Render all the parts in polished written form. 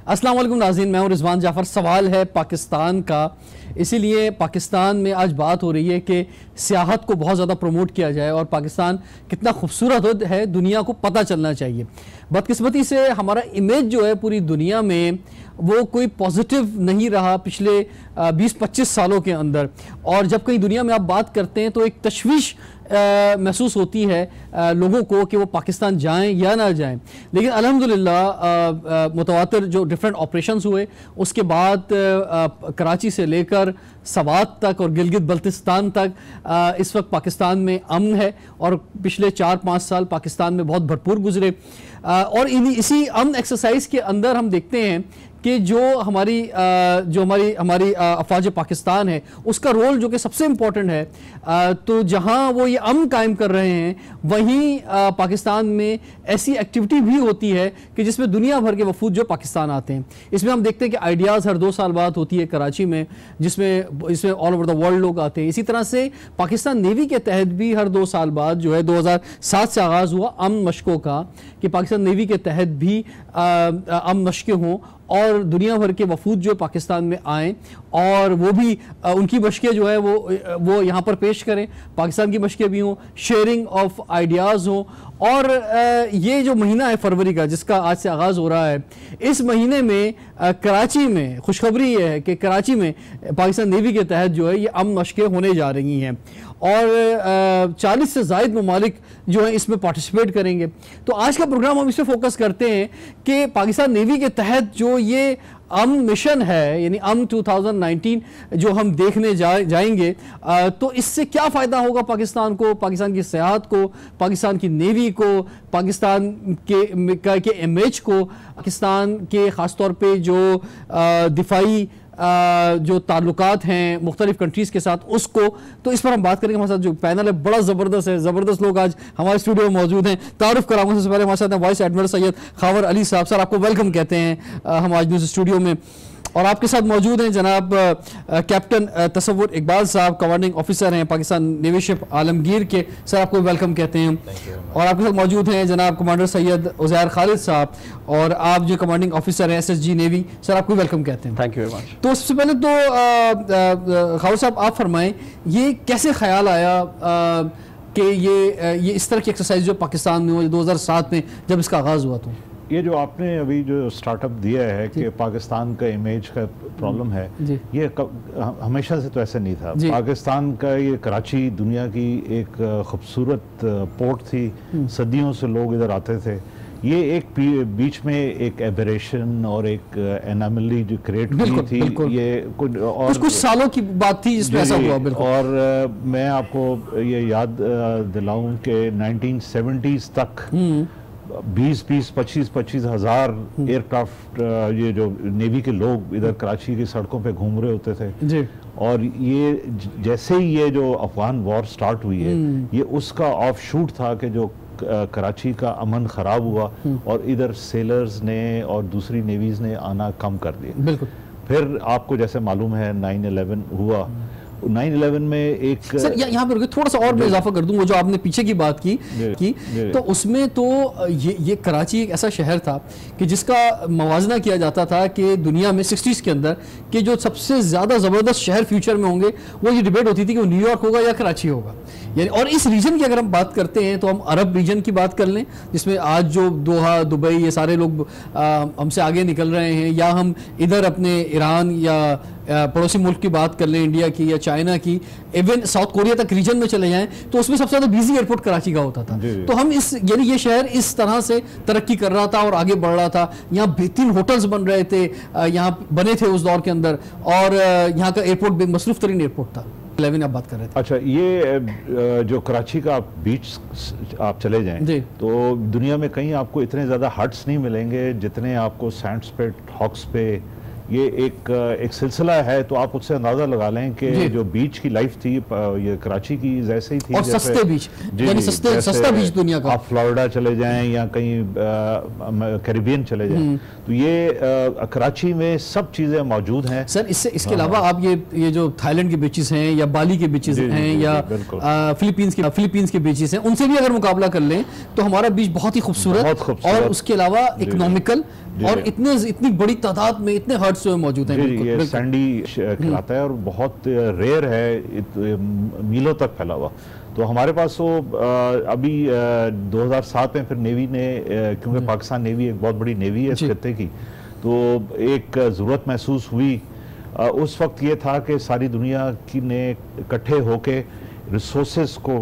अस्सलाम वालेकुम नाज़रीन, मैं हूं रिजवान जाफ़र। सवाल है पाकिस्तान का, इसीलिए पाकिस्तान में आज बात हो रही है कि सियाहत को बहुत ज़्यादा प्रमोट किया जाए और पाकिस्तान कितना खूबसूरत है दुनिया को पता चलना चाहिए। बदकिस्मती से हमारा इमेज जो है पूरी दुनिया में वो कोई पॉजिटिव नहीं रहा पिछले 20-25 सालों के अंदर, और जब कहीं दुनिया में आप बात करते हैं तो एक तशवीश महसूस होती है लोगों को कि वो पाकिस्तान जाएं या ना जाएं। लेकिन अल्हम्दुलिल्लाह मुतवातिर जो डिफरेंट ऑपरेशंस हुए उसके बाद कराची से लेकर सवात तक और गिलगित बल्तिस्तान तक इस वक्त पाकिस्तान में अमन है, और पिछले 4-5 साल पाकिस्तान में बहुत भरपूर गुजरे। और इसी अमन एक्सरसाइज के अंदर हम देखते हैं कि जो हमारी अफवाज पाकिस्तान है उसका रोल जो कि सबसे इम्पोर्टेंट है, तो जहां वो ये अमन कायम कर रहे हैं वहीं पाकिस्तान में ऐसी एक्टिविटी भी होती है कि जिसमें दुनिया भर के वफूद जो पाकिस्तान आते हैं। इसमें हम देखते हैं कि आइडियाज़ हर 2 साल बाद होती है कराची में, जिसमें ऑल ओवर द वर्ल्ड लोग आते हैं। इसी तरह से पाकिस्तान नेवी के तहत भी हर 2 साल बाद जो है 2007 से आगाज़ हुआ अमन मशकों का, कि पाकिस्तान नेवी के तहत भी अमन मशकें हों और दुनिया भर के वफूद जो पाकिस्तान में आएँ और वो भी उनकी मशकें जो है वो यहाँ पर पेश करें, पाकिस्तान की मशकें भी हों, शेयरिंग ऑफ आइडियाज़ हों। और ये जो महीना है फरवरी का जिसका आज से आगाज़ हो रहा है, इस महीने में कराची में खुशखबरी ये है कि कराची में पाकिस्तान नेवी के तहत जो है ये अमन मशकें होने जा रही हैं और 40 से ज़ायद ममालिक जो है इसमें पार्टिसिपेट करेंगे। तो आज का प्रोग्राम हम इस पर फोकस करते हैं कि पाकिस्तान नेवी के तहत जो ये अमन मिशन है, यानी अमन 2019 जो हम देखने जाएंगे, तो इससे क्या फ़ायदा होगा पाकिस्तान को, पाकिस्तान की सियाहत को, पाकिस्तान की नेवी को, पाकिस्तान के इमेज को, पाकिस्तान के ख़ास तौर पे जो दिफाई जो ताल्लुकात हैं मुख्तलिफ कंट्रीज़ के साथ उसको। तो इस पर हम बात करेंगे। हमारे साथ जो पैनल है बड़ा ज़बरदस्त है, ज़बरदस्त लोग आज हमारे स्टूडियो में मौजूद हैं। तारुफ कराऊंगा सबसे पहले हमारे साथ हैं वाइस एडमिरल सैयद खावर अली साहब। सर, आपको वेलकम कहते हैं हम आज न्यूज़ स्टूडियो में। और आपके साथ मौजूद हैं जनाब कैप्टन तसव्वुर इकबाल साहब, कमांडिंग ऑफिसर हैं पाकिस्तान नेवी शिप आलमगीर के। सर, आपको वेलकम कहते हैं। और आपके साथ मौजूद हैं जनाब कमांडर सैयद उज़ैर खालिद साहब, और आप जो कमांडिंग ऑफिसर हैं SSG नेवी। सर, आपको वेलकम कहते हैं। Thank you very much. तो सबसे पहले तो खावर साहब आप फरमाएं, ये कैसे ख्याल आया कि ये इस तरह की एक्सरसाइज जो पाकिस्तान में हुई 2007 में जब इसका आगाज़ हुआ? तो ये जो आपने अभी जो स्टार्टअप दिया है कि पाकिस्तान का इमेज का प्रॉब्लम है, ये हमेशा से तो ऐसा नहीं था। पाकिस्तान का ये कराची दुनिया की एक खूबसूरत पोर्ट थी, सदियों से लोग इधर आते थे। ये एक बीच में एक एबरेशन और एक एनामली जो क्रिएट हुई थी, ये कुछ सालों की बात थी जिसमें ऐसा हुआ। और मैं आपको ये याद दिलाऊं कि 1970s तक 20-25 हज़ार एयरक्राफ्ट ये जो नेवी के लोग इधर कराची की सड़कों पे घूम रहे होते थे जी। और ये जैसे ही ये जो अफगान वॉर स्टार्ट हुई है, ये उसका ऑफ शूट था कि जो कराची का अमन ख़राब हुआ और इधर सेलर्स ने और दूसरी नेवीज़ ने आना कम कर दिया। बिल्कुल। फिर आपको जैसे मालूम है 9/11 हुआ। 9/11 में एक सर यहाँ पर थोड़ा सा और मैं इजाफा कर दूं, वो जो आपने पीछे की बात की तो उसमें तो ये कराची एक ऐसा शहर था कि जिसका मवाजना किया जाता था कि दुनिया में 60s के अंदर कि जो सबसे ज़्यादा ज़बरदस्त शहर फ्यूचर में होंगे, वो ये डिबेट होती थी कि वो न्यूयॉर्क होगा या कराची होगा। यानी और इस रीजन की अगर हम बात करते हैं तो हम अरब रीजन की बात कर लें, जिसमें आज जो दोहा, दुबई, ये सारे लोग हमसे आगे निकल रहे हैं, या हम इधर अपने ईरान या पड़ोसी मुल्क की बात कर लें, इंडिया की या चाइना की, इवन साउथ कोरिया तक रीजन में चले जाएं, तो उसमें सबसे ज़्यादा बिजी एयरपोर्ट कराची का होता था। तो हम यानी ये शहर इस तरह से तरक्की कर रहा था और आगे बढ़ रहा था। यहाँ बेहतरीन होटल्स बन रहे थे, यहाँ बने थे उस दौर के अंदर, और यहाँ का एयरपोर्ट मसरूफ तरीन एयरपोर्ट था। 11 आप बात कर रहे थे। अच्छा, ये जो कराची का बीच आप चले जाएं तो दुनिया में कहीं आपको इतने ज़्यादा हट्स नहीं मिलेंगे जितने आपको सैंड्स पे, हॉक्स पे ये एक सिलसिला है। तो आप उससे अंदाजा लगा लें कि जो बीच की लाइफ थी ये कराची की जैसे ही थी, और सस्ते बीच, यानी सस्ता बीच दुनिया का। आप फ्लोरिडा चले जाएं या कहीं कैरिबियन चले जाएं, तो ये कराची में सब चीजें मौजूद हैं सर। इसके अलावा आप ये जो थाईलैंड के बीचेस हैं या बाली के बीचेस हैं या फिलीपींस के बीचेस हैं, उनसे भी अगर मुकाबला कर लें तो हमारा बीच बहुत ही खूबसूरत और उसके अलावा इकोनॉमिकल और इतनी बड़ी तादाद में इतने हर्ट्स मौजूद हैं। ये सैंडी कहलाता है और बहुत रेयर है, मीलों तक फैला हुआ। तो हमारे पास तो अभी 2007 में फिर नेवी ने, क्योंकि पाकिस्तान नेवी एक बहुत बड़ी नेवी है इस खित्ते की, तो एक ज़रूरत महसूस हुई। उस वक्त ये था कि सारी दुनिया की ने इकट्ठे होके रिसोर्सेस को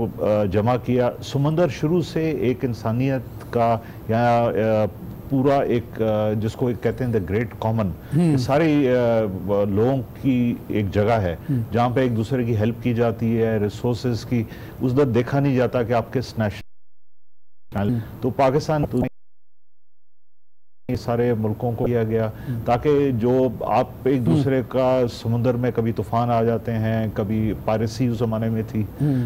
जमा किया। समंदर शुरू से एक इंसानियत का या पूरा एक जिसको एक कहते हैं द ग्रेट कॉमन, सारे लोगों की एक जगह है जहाँ पे एक दूसरे की हेल्प की जाती है, रिसोर्सेज की उस दर देखा नहीं जाता कि आप किस नेशनल। तो पाकिस्तान सारे मुल्कों को किया गया ताकि जो आप एक दूसरे का समुद्र में कभी तूफान आ जाते हैं, कभी पायरेसी उस जमाने में थी,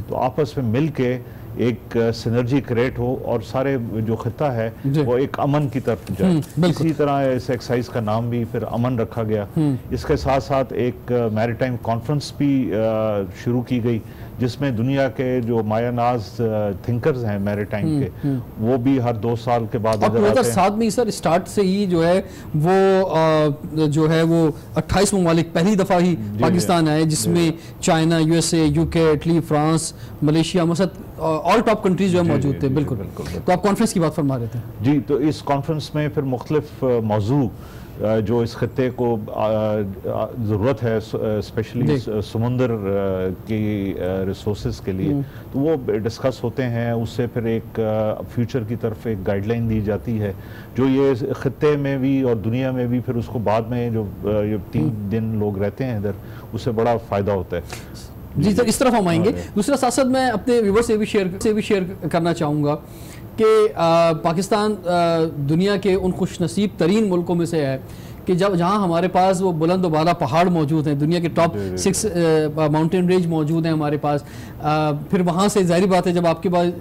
तो आपस में मिल के एक सिनर्जी क्रिएट हो और सारे जो खिता है वो एक अमन की तरफ जाए। इसी तरह इस एक्सरसाइज का नाम भी फिर अमन रखा गया। इसके साथ साथ एक मैरीटाइम कॉन्फ्रेंस भी शुरू की गई जिसमें दुनिया के जो मायानाज थिंकर्स हैं मैरीटाइम के, वो भी हर 2 साल के बाद 2007 में सर स्टार्ट से ही जो है वो 28 ममालिक पहली दफा ही पाकिस्तान आए, जिसमें China, USA, UK, Italy, France, Malaysia, मसद ऑल टॉप कंट्रीज जो है मौजूद थे। बिल्कुल। तो आप कॉन्फ्रेंस की बात फरमा रहे थे जी। तो इस कॉन्फ्रेंस में फिर मुख्तलिफ मौजू जो इस खत्ते को ज़रूरत है, स्पेशली समुंदर की रिसोर्सेज के लिए, तो वो डिस्कस होते हैं। उससे फिर एक फ्यूचर की तरफ एक गाइडलाइन दी जाती है जो ये खत्ते में भी और दुनिया में भी फिर उसको बाद में जो 3 दिन लोग रहते हैं इधर, उससे बड़ा फ़ायदा होता है। जी सर, इस तरफ हम आएंगे। दूसरा साथ साथ मैं अपने व्यूवर से भी शेयर करना चाहूँगा कि पाकिस्तान दुनिया के उन खुशनसीब तरीन मुल्कों में से है कि जहाँ हमारे पास वो बुलंद वाला पहाड़ मौजूद हैं, दुनिया के टॉप 6 माउंटेन रेंज मौजूद हैं हमारे पास। फिर वहाँ से जाहिर बात है जब आपके पास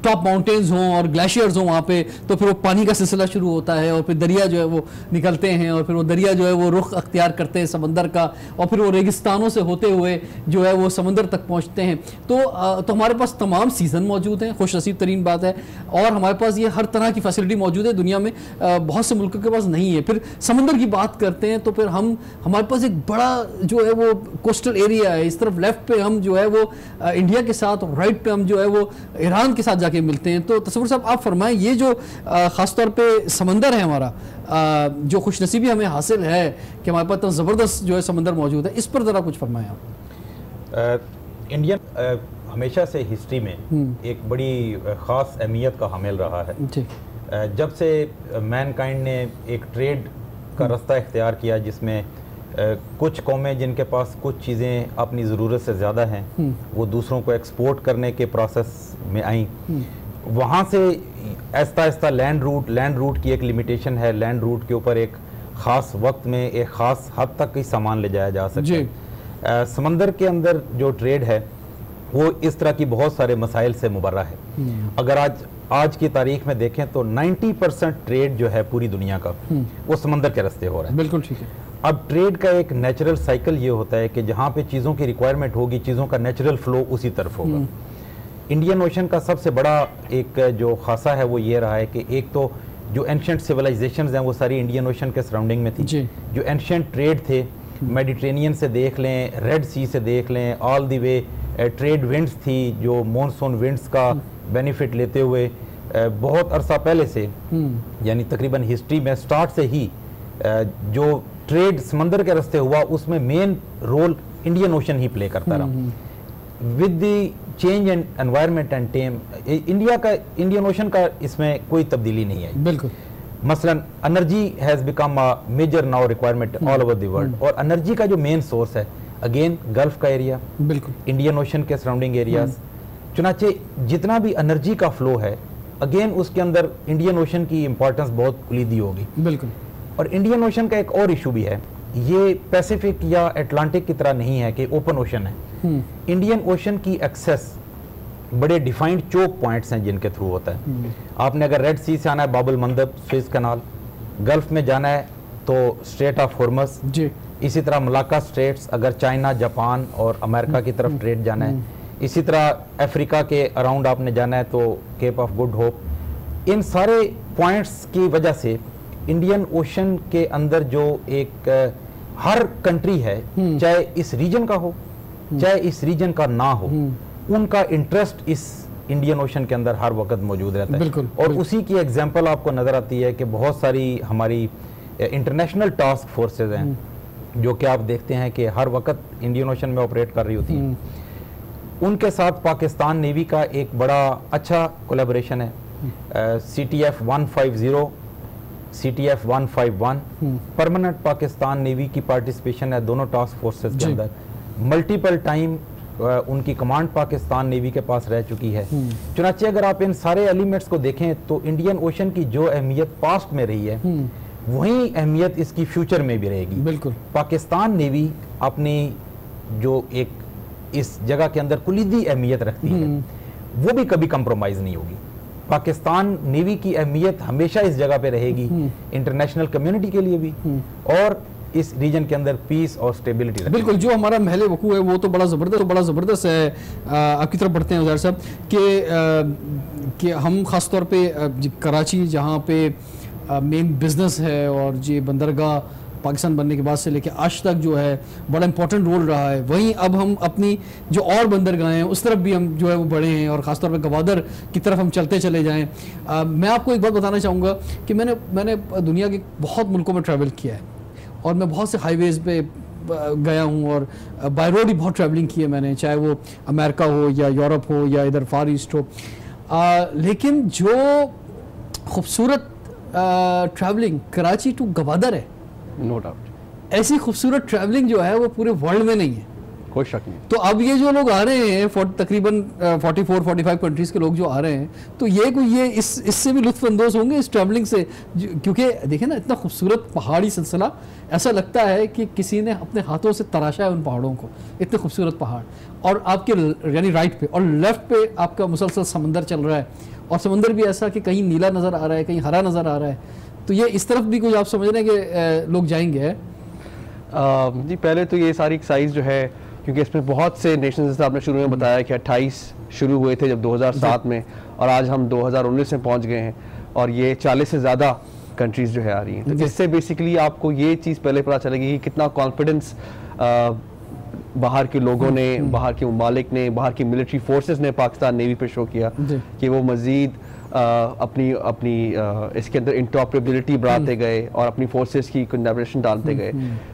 टॉप माउंटेन्स हों और ग्लेशियर्स हों वहाँ पे, तो फिर वो पानी का सिलसिला शुरू होता है और फिर दरिया जो है वो निकलते हैं और फिर वो दरिया जो है वो रुख अख्तियार करते हैं समंदर का, और फिर वो रेगिस्तानों से होते हुए जो है वो समंदर तक पहुँचते हैं। तो हमारे पास तमाम सीज़न मौजूद हैं, खुशनसीब तरीन बात है, और हमारे पास ये हर तरह की फैसिलिटी मौजूद है, दुनिया में बहुत से मुल्कों के पास नहीं है। फिर समंदर की बात करते हैं तो फिर हमारे पास एक बड़ा जो है वो कोस्टल एरिया है। इस तरफ लेफ्ट पे हम जो है वो इंडिया के साथ, राइट पे हम जो है वो ईरान के साथ जाके मिलते हैं। तो तस्वीर साहब आप फरमाएं, ये जो खासतौर पे समंदर है हमारा, जो खुशनसीबी हमें हासिल है कि हमारे पास तो ज़बरदस्त जो है समंदर मौजूद है, इस पर ज़रा कुछ फरमाएं आप। इंडियन हमेशा से हिस्ट्री में एक बड़ी ख़ास अहमियत का हामिल रहा है। जब से मैनकाइंड ने एक ट्रेड का रास्ता इख्तियार किया जिसमें कुछ कौमें जिनके पास कुछ चीज़ें अपनी ज़रूरत से ज़्यादा हैं वो दूसरों को एक्सपोर्ट करने के प्रोसेस में आई, वहाँ से आहिस्ता आहिस्ता लैंड रूट की एक लिमिटेशन है। लैंड रूट के ऊपर एक ख़ास वक्त में एक ख़ास हद तक ही सामान ले जाया जा सकता है। समंदर के अंदर जो ट्रेड है वो इस तरह की बहुत सारे मसाइल से मुबर्रा है। अगर आज की तारीख में देखें तो 90% ट्रेड जो है पूरी दुनिया का वो समंदर के रास्ते हो रहा है। बिल्कुल ठीक है। अब ट्रेड का एक नेचुरल साइकिल ये होता है कि जहाँ पे चीज़ों की रिक्वायरमेंट होगी, चीज़ों का नेचुरल फ्लो उसी तरफ होगा। इंडियन ओशन का सबसे बड़ा एक जो खासा है वो ये रहा है कि एक तो जो एंशिएंट सिविलाइजेशंस हैं वो सारी इंडियन ओशन के सराउंडिंग में थी। जो एंशिएंट ट्रेड थे, मेडिटेरेनियन से देख लें, रेड सी से देख लें, all the way trade winds थी जो मॉनसून विंड्स का बेनिफिट लेते हुए बहुत अरसा पहले से, यानी तकरीबन हिस्ट्री में स्टार्ट से ही जो ट्रेड समंदर के रास्ते हुआ उसमें मेन रोल इंडियन ओशन ही प्ले करता रहा। With the change and environment and time, Indian Ocean का इसमें कोई तब्दीली नहीं है। बिल्कुल। मसलन energy has become a major now requirement all over the world, और एनर्जी का जो मेन सोर्स है अगेन गल्फ का एरिया, बिल्कुल इंडियन ओशन के सराउंडिंग एरियाज। चुनाचे जितना भी एनर्जी का फ्लो है अगेन उसके अंदर इंडियन ओशन की इंपॉर्टेंस बहुत कुलीदी होगी। बिल्कुल। और इंडियन ओशन का एक और इशू भी है ये पैसिफिक या अटलांटिक की तरह नहीं है कि ओपन ओशन है। इंडियन ओशन की एक्सेस बड़े डिफाइंड चोक पॉइंट्स हैं जिनके थ्रू होता है। आपने अगर रेड सी से आना है बाबुल मंदब, स्विस कनाल, गल्फ में जाना है तो स्ट्रेट ऑफ हॉर्मस, इसी तरह मलाक्का स्ट्रेट्स, अगर चाइना, जापान और अमेरिका की तरफ ट्रेड जाना है, इसी तरह अफ्रीका के अराउंड आपने जाना है तो केप ऑफ गुड होप। इन सारे पॉइंट्स की वजह से इंडियन ओशन के अंदर जो एक हर कंट्री है, चाहे इस रीजन का हो चाहे इस रीजन का ना हो, उनका इंटरेस्ट इस इंडियन ओशन के अंदर हर वक्त मौजूद रहता है। और उसी की एग्जांपल आपको नजर आती है कि बहुत सारी हमारी इंटरनेशनल टास्क फोर्सेज हैं जो कि आप देखते हैं कि हर वक्त इंडियन ओशन में ऑपरेट कर रही होती हैं। उनके साथ पाकिस्तान नेवी का एक बड़ा अच्छा कोलैबोरेशन है। CTF 150, CTF 151, permanent Pakistan navy की पार्टिसिपेशन है दोनों टास्क फोर्सेज के अंदर। मल्टीपल टाइम उनकी कमांड पाकिस्तान नेवी के पास रह चुकी है। चुनाचे अगर आप इन सारे एलिमेंट्स को देखें तो इंडियन ओशन की जो अहमियत पास्ट में रही है वही अहमियत इसकी फ्यूचर में भी रहेगी। बिल्कुल। पाकिस्तान नेवी अपनी जो एक इस जगह के अंदर कुलीदी अहमियत रखती है वो भी कभी कंप्रोमाइज नहीं होगी। पाकिस्तान नेवी की अहमियत हमेशा इस जगह पे रहेगी, इंटरनेशनल कम्युनिटी के लिए भी और इस रीजन के अंदर पीस और स्टेबिलिटी। बिल्कुल। जो हमारा महल वकू है वो तो बड़ा ज़बरदस्त है। आपकी तरफ बढ़ते हैं उधर साहब कि हम ख़ास तौर पे कराची जहाँ पे मेन बिजनेस है और ये बंदरगाह पाकिस्तान बनने के बाद से लेके आज तक जो है बड़ा इंपॉर्टेंट रोल रहा है, वहीं अब हम अपनी जो और बंदरगाहें हैं उस तरफ भी हम जो है वो बढ़े हैं और ख़ासतौर पे गवादर की तरफ हम चलते चले जाएं। मैं आपको एक बात बताना चाहूँगा कि मैंने दुनिया के बहुत मुल्कों में ट्रैवल किया है और मैं बहुत से हाईवेज़ पे गया हूँ और बाय रोड ही बहुत ट्रैवलिंग की है मैंने, चाहे वो अमेरिका हो या यूरोप हो या इधर फार ईस्ट हो। लेकिन जो खूबसूरत ट्रैवलिंग कराची टू गवादर है, नो डाउट ऐसी खूबसूरत ट्रैवलिंग जो है वो पूरे वर्ल्ड में नहीं है, कोई शक नहीं। तो अब ये जो लोग आ रहे हैं तकरीबन 44-45 कंट्रीज के लोग जो आ रहे हैं, तो ये इससे भी लुत्फानंदोज होंगे इस ट्रैवलिंग से, क्योंकि देखिए ना इतना खूबसूरत पहाड़ी सिलसिला, ऐसा लगता है कि किसी ने अपने हाथों से तराशा है उन पहाड़ों को, इतने खूबसूरत पहाड़। और आपके यानी राइट पे और लेफ्ट पे आपका मुसलसल समंदर चल रहा है और समंदर भी ऐसा कि कहीं नीला नज़र आ रहा है, कहीं हरा नज़र आ रहा है। तो ये इस तरफ भी कुछ आप समझ रहे हैं कि लोग जाएंगे? जी पहले तो ये सारी एक्साइज जो है, क्योंकि इसमें बहुत से नेशन, जैसे आपने शुरू में बताया कि 28 शुरू हुए थे जब 2007 में, और आज हम 2019 में पहुंच गए हैं और ये 40 से ज़्यादा कंट्रीज़ जो है आ रही हैं। तो इससे बेसिकली आपको ये चीज़ पहले पता चलेगी कि कितना कॉन्फिडेंस बाहर के लोगों ने, बाहर के ममालिक ने, बाहर की मिलिट्री फोर्सेस ने पाकिस्तान नेवी पे शो किया कि वो मज़ीद अपनी इसके अंदर इंटरऑपरेबिलिटी बढ़ाते गए और अपनी फोर्सेस की कोलैबोरेशन डालते गए।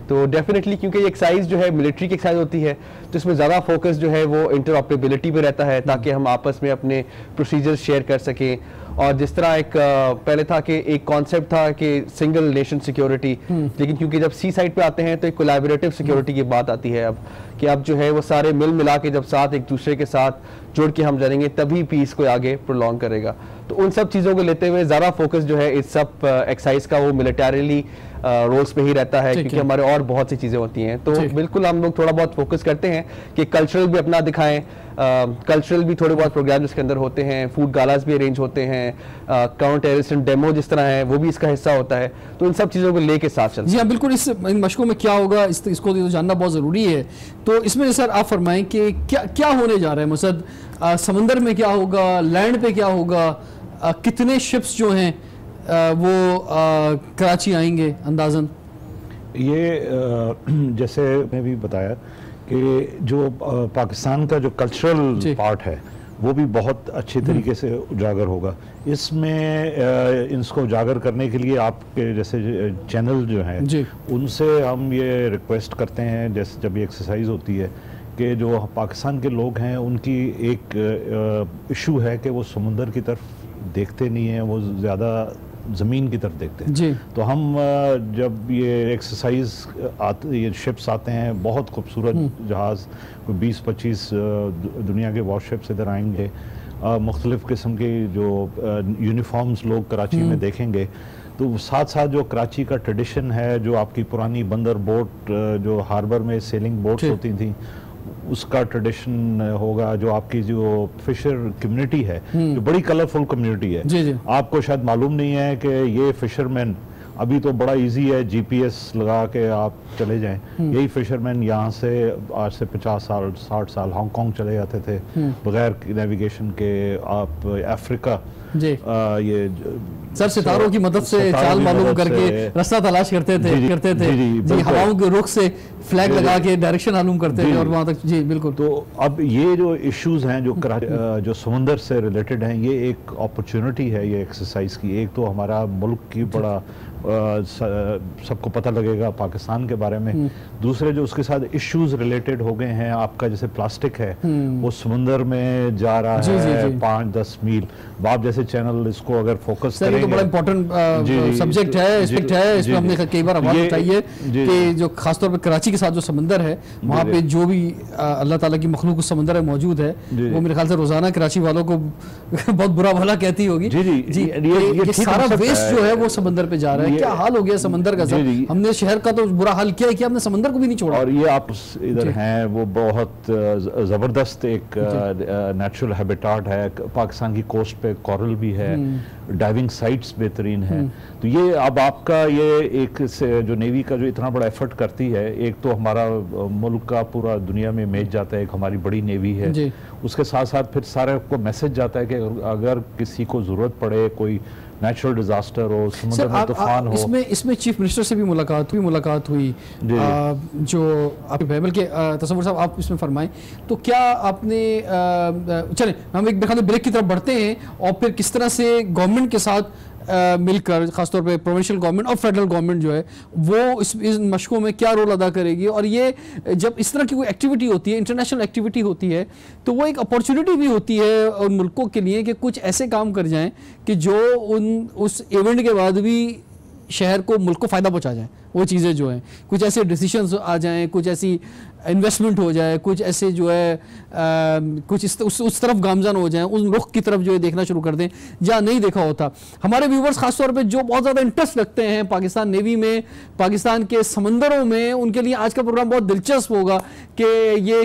तो डेफिनेटली क्योंकि एक्साइज जो है मिलिट्री की एक्साइज होती है तो इसमें ज़्यादा फोकस जो है वो इंटरऑपरेबिलिटी पे रहता है ताकि हम आपस में अपने प्रोसीजर्स शेयर कर सकें। और जिस तरह एक पहले था कि एक कॉन्सेप्ट था कि सिंगल नेशन सिक्योरिटी, लेकिन क्योंकि जब सी साइड पे आते हैं तो एक कोलैबोरेटिव सिक्योरिटी की बात आती है अब कि अब जो है वो सारे मिल मिला के जब साथ एक दूसरे के साथ जुड़ के हम जाएंगे तभी पीस को आगे प्रोलॉन्ग करेगा। तो उन सब चीज़ों को लेते हुए ज़्यादा फोकस जो है इस सब एक्साइज का वो मिलिटरीली रोल्स पे ही रहता है, क्योंकि हमारे और बहुत सी चीज़ें होती हैं। तो बिल्कुल हम लोग थोड़ा बहुत फोकस करते हैं कि कल्चरल भी अपना दिखाएं, कल्चरल भी थोड़े बहुत प्रोग्राम इसके अंदर होते हैं, फूड गालास भी अरेंज होते हैं, काउंटर टेररिस्ट डेमो जिस तरह है वो भी इसका हिस्सा होता है। तो इन सब चीज़ों को लेके साथ चलते हैं। जी हाँ बिल्कुल। इन मशकों में क्या होगा इसको तो जानना बहुत ज़रूरी है। तो इसमें सर आप फरमाएं कि क्या होने जा रहा है, मसद समंदर में क्या होगा, लैंड पे क्या होगा, कितने शिप्स जो हैं वो कराची आएंगे अंदाज़न? ये जैसे मैं भी बताया कि जो पाकिस्तान का जो कल्चरल पार्ट है वो भी बहुत अच्छे तरीके से उजागर होगा। इसमें इसको उजागर करने के लिए आपके जैसे चैनल जो हैं उनसे हम ये रिक्वेस्ट करते हैं, जैसे जब ये एक्सरसाइज होती है कि जो पाकिस्तान के लोग हैं उनकी एक इशू है कि वो समुंदर की तरफ देखते नहीं हैं, वो ज़्यादा ज़मीन की तरफ देखते हैं। तो हम जब ये एक्सरसाइज ये शिप्स आते हैं, बहुत खूबसूरत जहाज़, 20-25 दुनिया के वॉरशिप्स इधर आएंगे मुख्तलिफ़ किस्म के जो यूनिफॉर्म्स लोग कराची में देखेंगे, तो साथ साथ जो कराची का ट्रेडिशन है, जो आपकी पुरानी बंदर बोट जो हार्बर में सेलिंग बोट्स होती थी, उसका ट्रेडिशन होगा। जो आपकी जो फिशर कम्युनिटी है, जो बड़ी कलरफुल कम्युनिटी है, जी जी। आपको शायद मालूम नहीं है कि ये फिशरमैन अभी तो बड़ा इजी है, जीपीएस लगा के आप चले जाएं। यही फिशरमैन यहाँ से आज से 50 साल 60 साल हांगकांग चले जाते थे बगैर नेविगेशन के। आप अफ्रीका जी ये सर सितारों की मदद से चाल मालूम करके रास्ता तलाश करते थे जी, हवाओं के रुख से फ्लैग लगा के डायरेक्शन मालूम करते थे और वहां तक। जी बिल्कुल। तो अब ये जो इश्यूज हैं जो समंदर से रिलेटेड हैं, ये एक अपॉर्चुनिटी है ये एक्सरसाइज की। एक तो हमारा मुल्क की बड़ा सबको पता लगेगा पाकिस्तान के बारे में। दूसरे जो उसके साथ इश्यूज रिलेटेड हो गए हैं, आपका जैसे प्लास्टिक है वो समुंदर में जा रहा है 5-10 मील। आप जैसे चैनल इसको अगर फोकस करेंगे, तो बड़ा इंपॉर्टेंट सब्जेक्ट है, एस्पेक्ट है। इसमें हमने कई बार आवाज उठाई है कि जो खासतौर पर कराची के साथ जो समंदर है, वहाँ पे जो भी अल्लाह ताला की मखलूक उस समंदर में मौजूद है, वो मेरे ख्याल से रोजाना कराची वालों को बहुत बुरा भला कहती होगी। ये सारा वेस्ट जो है वो समंदर पे जा रहा है। क्या हाल हो गया समंदर का सर? हमने शहर का तो बुरा हाल किया है कि हमने समंदर को भी नहीं छोड़ा। और ये आप इधर हैं, वो बहुत जबरदस्त एक नेचुरल हैबिटाट है। पाकिस्तान की कोस्ट पे कोरल भी है, डाइविंग साइट्स बेहतरीन है। तो ये अब आपका ये एक जो नेवी का जो इतना बड़ा एफर्ट करती है, एक तो हमारा मुल्क का पूरा दुनिया में इमेज जाता है, एक हमारी बड़ी नेवी है। उसके साथ साथ फिर सारे को मैसेज जाता है कि अगर किसी को जरूरत पड़े, कोई नेचुरल डिजास्टर हो, समुद्र में तूफान हो। इसमें चीफ मिनिस्टर से भी मुलाकात हुई जो आपके बहबल के तसव्वुर साहब, आप इसमें फरमाएं तो क्या आपने चलें हम एक ब्रेक की तरफ बढ़ते हैं और फिर किस तरह से गवर्नमेंट के साथ मिलकर, खासतौर पे प्रोविंशियल गवर्नमेंट और फेडरल गवर्नमेंट जो है वो इस मशकों में क्या रोल अदा करेगी। और ये जब इस तरह की कोई एक्टिविटी होती है, इंटरनेशनल एक्टिविटी होती है, तो वो एक अपॉर्चुनिटी भी होती है उन मुल्कों के लिए कि कुछ ऐसे काम कर जाएं कि जो उस इवेंट के बाद भी शहर को, मुल्क को फ़ायदा पहुंचा जाए। वो चीज़ें जो हैं, कुछ ऐसे डिसीजंस आ जाएं, कुछ ऐसी इन्वेस्टमेंट हो जाए, कुछ ऐसे जो है कुछ उस तरफ गामजन हो जाएं, उस रुख की तरफ जो है देखना शुरू कर दें जहाँ नहीं देखा होता। हमारे व्यूवर्स खासतौर पे जो बहुत ज़्यादा इंटरेस्ट रखते हैं पाकिस्तान नेवी में, पाकिस्तान के समंदरों में, उनके लिए आज का प्रोग्राम बहुत दिलचस्प होगा कि ये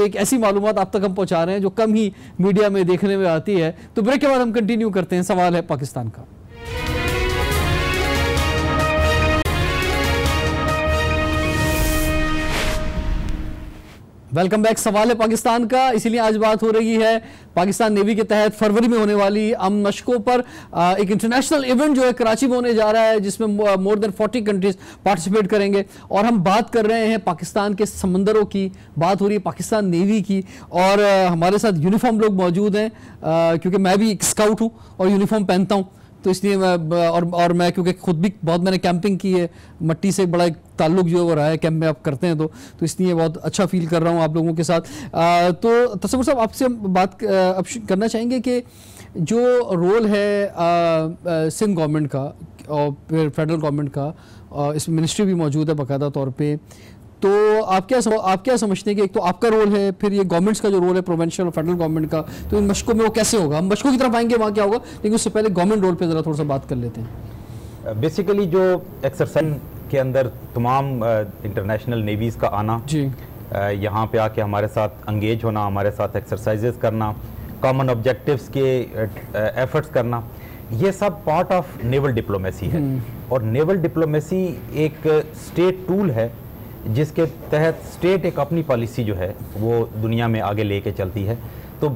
एक ऐसी मालूमात आप तक हम पहुँचा रहे हैं जो कम ही मीडिया में देखने में आती है। तो ब्रेक के बाद हम कंटिन्यू करते हैं। सवाल है पाकिस्तान का। Welcome back. सवाल है पाकिस्तान का, इसीलिए आज बात हो रही है पाकिस्तान नेवी के तहत फरवरी में होने वाली अमन मशकों पर। एक इंटरनेशनल इवेंट जो है कराची में होने जा रहा है, जिसमें मोर देन 40 कंट्रीज पार्टिसिपेट करेंगे। और हम बात कर रहे हैं पाकिस्तान के समंदरों की, बात हो रही है पाकिस्तान नेवी की। और हमारे साथ यूनिफॉर्म लोग मौजूद हैं, क्योंकि मैं भी एक स्काउट हूँ और यूनिफॉर्म पहनता हूँ, तो इसलिए और मैं क्योंकि खुद भी बहुत मैंने कैंपिंग की है, मट्टी से बड़ा एक ताल्लुक जो है वो रहा है, कैंप में आप करते हैं तो इसलिए बहुत अच्छा फील कर रहा हूँ आप लोगों के साथ। तो तसव्वुर साहब, आपसे बात अब करना चाहेंगे कि जो रोल है सिंध गवर्नमेंट का और फिर फेडरल गवर्नमेंट का, इस मिनिस्ट्री भी मौजूद है बाकायदा तौर पर, तो आप क्या समझते हैं कि एक तो आपका रोल है, फिर ये गवर्नमेंट्स का जो रोल है प्रोविंशियल और फेडरल गवर्नमेंट का, तो इन मशकों में वो कैसे होगा? हम मशकों की तरफ आएंगे, वहाँ क्या होगा, लेकिन उससे पहले गवर्नमेंट रोल पे ज़रा थोड़ा सा बात कर लेते हैं। बेसिकली जो एक्सरसाइज के अंदर तमाम इंटरनेशनल नेवीज़ का आना जी, यहाँ पे आके हमारे साथ इंगेज होना, हमारे साथ एक्सरसाइजेस करना, कॉमन ऑब्जेक्टिव्स के एफर्ट्स करना, ये सब पार्ट ऑफ नेवल डिप्लोमेसी है। और नेवल डिप्लोमेसी एक स्टेट टूल है जिसके तहत स्टेट एक अपनी पॉलिसी जो है वो दुनिया में आगे लेके चलती है। तो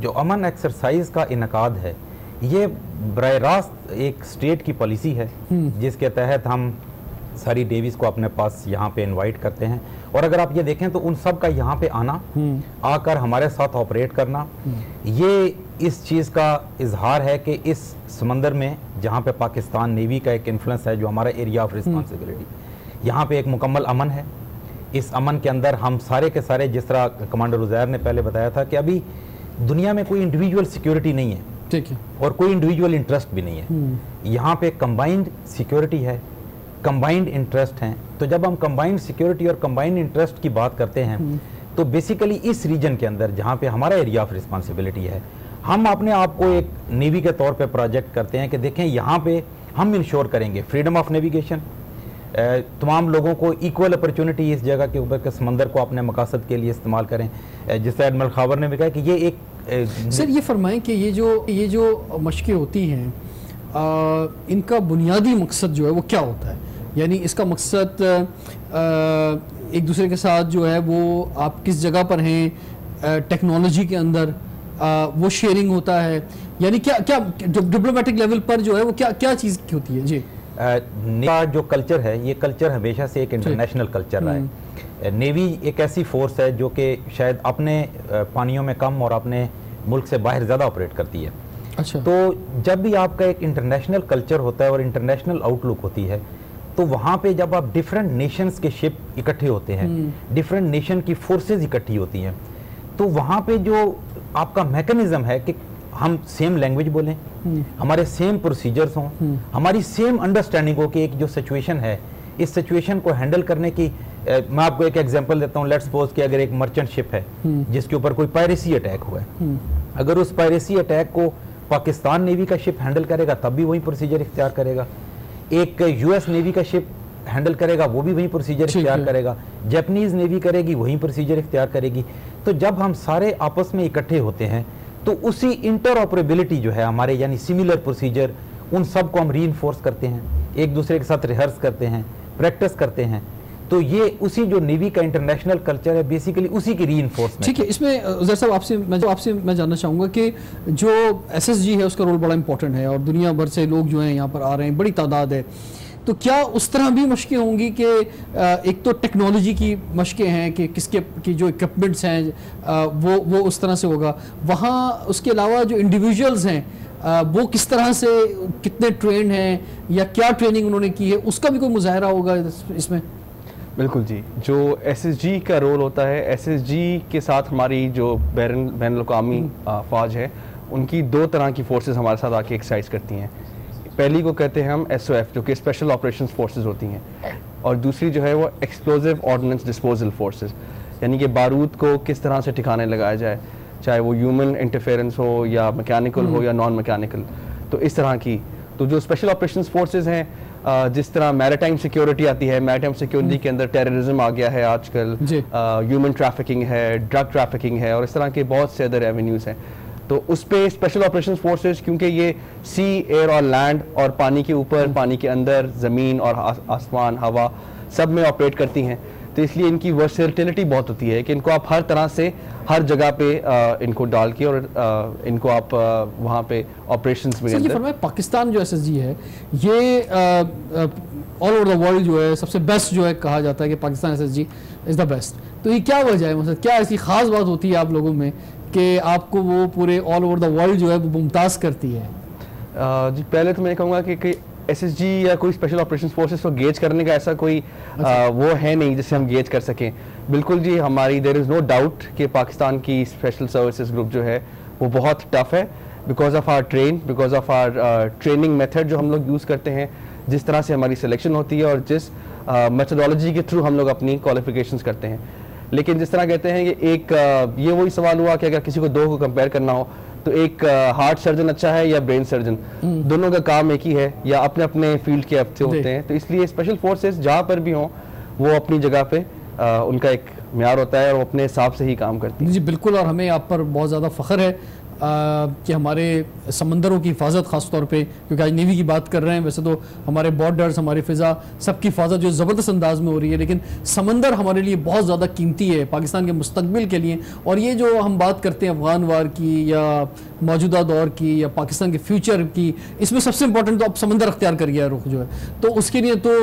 जो अमन एक्सरसाइज का इनकाद है, ये बराह रास्त एक स्टेट की पॉलिसी है जिसके तहत हम सारी नेवीज़ को अपने पास यहाँ पे इनवाइट करते हैं। और अगर आप ये देखें तो उन सब का यहाँ पे आना, आकर हमारे साथ ऑपरेट करना, ये इस चीज़ का इजहार है कि इस समंदर में जहाँ पे पाकिस्तान नेवी का एक इन्फ्लुएंस है, जो हमारा एरिया ऑफ रिस्पॉन्सिबिलिटी, यहाँ पे एक मुकम्मल अमन है। इस अमन के अंदर हम सारे के सारे, जिस तरह कमांडर उज़ैर ने पहले बताया था कि अभी दुनिया में कोई इंडिविजुअल सिक्योरिटी नहीं है, ठीक है, और कोई इंडिविजुअल इंटरेस्ट भी नहीं है। यहाँ पे कंबाइंड सिक्योरिटी है, कंबाइंड इंटरेस्ट हैं। तो जब हम कंबाइंड सिक्योरिटी और कंबाइंड इंटरेस्ट की बात करते हैं तो बेसिकली इस रीजन के अंदर जहाँ पे हमारा एरिया ऑफ रिस्पॉन्सिबिलिटी है, हम अपने आप को एक नेवी के तौर पे प्रोजेक्ट करते हैं कि देखें यहाँ पे हम इंश्योर करेंगे फ्रीडम ऑफ नेविगेशन, तमाम लोगों को इक्वल अपॉर्चुनिटी इस जगह के ऊपर के समंदर को अपने मकासद के लिए इस्तेमाल करें। जैसे एडमिरल खावर ने भी कहा कि ये एक सर ये फरमाएं कि ये जो मशक़ें होती हैं इनका बुनियादी मकसद जो है वो क्या होता है? यानी इसका मकसद एक दूसरे के साथ जो है वो आप किस जगह पर हैं टेक्नोलॉजी के अंदर वो शेयरिंग होता है, यानी क्या क्या जो डिप्लोमेटिक लेवल पर जो है वो क्या क्या चीज़ होती है? जी जो कल्चर है ये कल्चर हमेशा से एक इंटरनेशनल कल्चर रहा है। नेवी एक ऐसी फोर्स है जो कि शायद अपने पानियों में कम और अपने मुल्क से बाहर ज़्यादा ऑपरेट करती है। अच्छा। तो जब भी आपका एक इंटरनेशनल कल्चर होता है और इंटरनेशनल आउटलुक होती है तो वहाँ पे जब आप डिफरेंट नेशंस के शिप इकट्ठे होते हैं, डिफरेंट नेशन की फोर्सेस इकट्ठी होती हैं, तो वहाँ पे जो आपका मैकेनिज्म है कि हम सेम लैंग्वेज बोलें, हमारे सेम प्रोसीजर्स हों, हमारी सेम अंडरस्टैंडिंग हो कि एक जो सिचुएशन है इस सिचुएशन को हैंडल करने की मैं आपको एक एग्जांपल देता हूँ। लेट्स सपोज कि अगर एक मर्चेंट शिप है जिसके ऊपर कोई पायरेसी अटैक हुआ है, अगर उस पायरेसी अटैक को पाकिस्तान नेवी का शिप हैंडल करेगा तब भी वही प्रोसीजर इख्तियार करेगा, एक यूएस नेवी का शिप हैंडल करेगा वो भी वही प्रोसीजर इख्तियार करेगा, जापानीज नेवी करेगी वही प्रोसीजर इख्तियार करेगी। तो जब हम सारे आपस में इकट्ठे होते हैं तो उसी इंटरऑपरेबिलिटी जो है हमारे यानी सिमिलर प्रोसीजर उन सब को हम रीइंफोर्स करते हैं, एक दूसरे के साथ रिहर्स करते हैं, प्रैक्टिस करते हैं। तो ये उसी जो नेवी का इंटरनेशनल कल्चर है बेसिकली उसी की रीइंफोर्समेंट। ठीक है, इसमें ज़रा साहब आपसे मैं जानना चाहूँगा कि जो एसएसजी है उसका रोल बड़ा इंपॉर्टेंट है और दुनिया भर से लोग जो हैं यहाँ पर आ रहे हैं, बड़ी तादाद है, तो क्या उस तरह भी मशक़ें होंगी कि एक तो टेक्नोलॉजी की मशक़ें हैं कि किसके की जो इक्विपमेंट्स हैं वो उस तरह से होगा वहाँ, उसके अलावा जो इंडिविजुअल्स हैं वो किस तरह से कितने ट्रेंड हैं या क्या ट्रेनिंग उन्होंने की है उसका भी कोई मुजाहरा होगा इसमें? बिल्कुल जी, जो एसएसजी का रोल होता है, एसएसजी के साथ हमारी जो बैनुल-अक़वामी फ़ौज है उनकी दो तरह की फोर्सेस हमारे साथ आके एक्सरसाइज करती हैं। पहली को कहते हैं हम एसओएफ जो कि स्पेशल ऑपरेशंस फोर्सेस होती हैं, और दूसरी जो है वो एक्सप्लोजिव ऑर्डिनेंस डिस्पोजल फोर्सेस, यानी कि बारूद को किस तरह से ठिकाने लगाया जाए, चाहे वो ह्यूमन इंटरफेरेंस हो या मैकेनिकल हो या नॉन मैकेनिकल। तो इस तरह की तो जो स्पेशल ऑपरेशंस फोर्सेस हैं, जिस तरह मैरिटाइम सिक्योरिटी आती है, मैरिटाइम सिक्योरिटी के अंदर टेररिज्म आ गया है आजकल, ह्यूमन ट्रैफिकिंग है, ड्रग ट्रैफिकिंग है और इस तरह के बहुत से अदर एवेन्यूज़ हैं। तो उस पे स्पेशल ऑपरेशंस फोर्सेस, क्योंकि ये सी, एयर और लैंड और पानी के ऊपर, पानी के अंदर, ज़मीन और आसमान, हवा सब में ऑपरेट करती हैं, तो इसलिए इनकी वर्सेटिलिटी बहुत होती है कि इनको आप हर तरह से हर जगह पे इनको डाल के और इनको आप वहाँ पे ऑपरेशंस में। ये पाकिस्तान जो एसएसजी है ये ऑल ओवर द वर्ल्ड जो है सबसे बेस्ट जो है कहा जाता है कि Pakistan SSG is the best, तो ये क्या वजह है? मतलब क्या ऐसी ख़ास बात होती है आप लोगों में कि आपको वो पूरे ऑल ओवर द वर्ल्ड जो है वो मुमताज़ करती है? जी, पहले तो मैं कहूँगा कि एसएसजी या कोई स्पेशल ऑपरेशन फोर्सेस को गेज करने का ऐसा कोई वो है नहीं जिससे हम गेज कर सकें। बिल्कुल जी, हमारी देयर इज़ नो डाउट कि पाकिस्तान की स्पेशल सर्विसेज ग्रुप जो है वो बहुत टफ है, because of our training method जो हम लोग यूज़ करते हैं, जिस तरह से हमारी सिलेक्शन होती है और जिस मेथडोलॉजी के थ्रू हम लोग अपनी क्वालिफिकेशंस करते हैं। लेकिन जिस तरह कहते हैं कि एक ये वही सवाल हुआ कि अगर किसी को दो को कंपेयर करना हो तो एक हार्ट सर्जन अच्छा है या ब्रेन सर्जन, दोनों का काम एक ही है या अपने अपने फील्ड के अच्छे होते हैं। तो इसलिए स्पेशल फोर्सेस जहाँ पर भी हों वो अपनी जगह पे उनका एक म्यार होता है और वो अपने हिसाब से ही काम करती है। जी बिल्कुल, और हमें आप पर बहुत ज़्यादा फ़ख्र है कि हमारे समंदरों की हिफाजत ख़ास तौर पे, क्योंकि आज नेवी की बात कर रहे हैं, वैसे तो हमारे बॉर्डर्स, हमारी फ़िज़ा, सबकी हिफाजत जो ज़बरदस्त अंदाज में हो रही है, लेकिन समंदर हमारे लिए बहुत ज़्यादा कीमती है पाकिस्तान के मुस्तकबिल के लिए। और ये जो हम बात करते हैं अफ़गान वार की या मौजूदा दौर की या पाकिस्तान के फ्यूचर की, इसमें सबसे इंपॉर्टेंट तो अब समंदर अख्तियार कर गया है रुख जो है, तो उसके लिए तो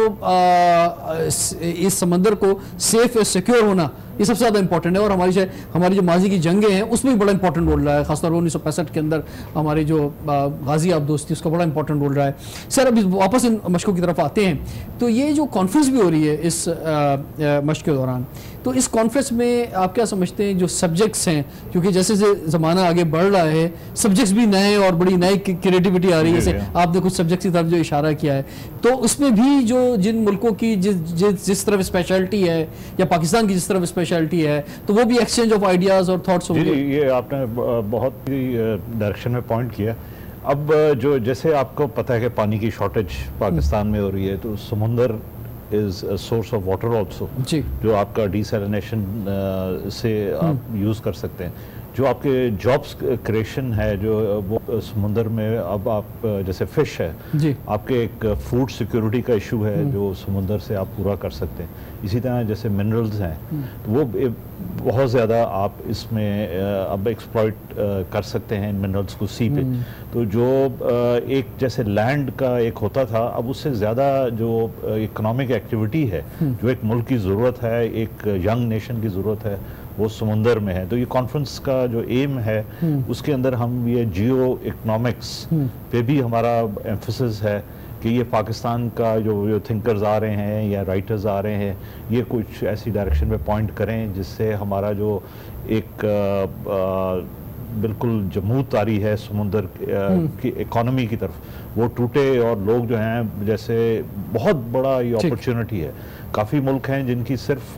इस समंदर को सेफ और सिक्योर होना ये सबसे ज़्यादा इंपॉर्टेंट है। और हमारी जो माजी की जंगें हैं उसमें भी बड़ा इंपॉर्टेंट रोल रहा है, खासतौर पर 1965 के अंदर हमारी जो गाजी आबदोस्ती उसका बड़ा इंपॉर्टेंट रोल रहा है। सर अभी वापस इन मशकों की तरफ आते हैं, तो ये जो कॉन्फ्रेंस भी हो रही है इस मशक के दौरान, तो इस कॉन्फ्रेंस में आप क्या समझते हैं जो सब्जेक्ट्स हैं, क्योंकि जैसे जैसे ज़माना आगे बढ़ रहा है सब्जेक्ट्स भी नए और बड़ी नई क्रिएटिविटी आ रही है, जैसे आपने कुछ सब्जेक्ट्स की तरफ जो इशारा किया है, तो उसमें भी जो जिन मुल्कों की जिस तरफ स्पेशलिटी है या पाकिस्तान की जिस तरफ स्पेशलिटी है, तो वो भी एक्सचेंज ऑफ आइडियाज़ और थॉट्स होंगे। ये आपने बहुत ही डायरेक्शन में पॉइंट किया। अब जो जैसे आपको पता है कि पानी की शॉर्टेज पाकिस्तान में हो रही है, तो समुंदर is a source of water also, जो आपका डिसैलिनेशन से आप यूज़ कर सकते हैं। जो आपके जॉब्स क्रिएशन है जो वो समुंदर में, अब आप जैसे फिश है, आपके एक फूड सिक्योरिटी का इशू है जो समुंदर से आप पूरा कर सकते हैं। इसी तरह जैसे मिनरल्स हैं, तो वो बहुत ज़्यादा आप इसमें अब एक्सप्लॉइट कर सकते हैं इन मिनरल्स को सी पे। तो जो एक जैसे लैंड का एक होता था, अब उससे ज़्यादा जो इकोनॉमिक एक्टिविटी है, जो एक मुल्क की ज़रूरत है, एक यंग नेशन की ज़रूरत है, वो समुंदर में है। तो ये कॉन्फ्रेंस का जो एम है उसके अंदर हम ये जियो इकोनॉमिक्स पे भी हमारा एम्फेसिस है कि ये पाकिस्तान का जो थिंकर्स आ रहे हैं या राइटर्स आ रहे हैं, ये कुछ ऐसी डायरेक्शन में पॉइंट करें जिससे हमारा जो एक बिल्कुल जमूत आ रही है समुंदर की इकोनॉमी की तरफ, वो टूटे और लोग जो हैं, जैसे बहुत बड़ा ये अपॉर्चुनिटी है। काफ़ी मुल्क हैं जिनकी सिर्फ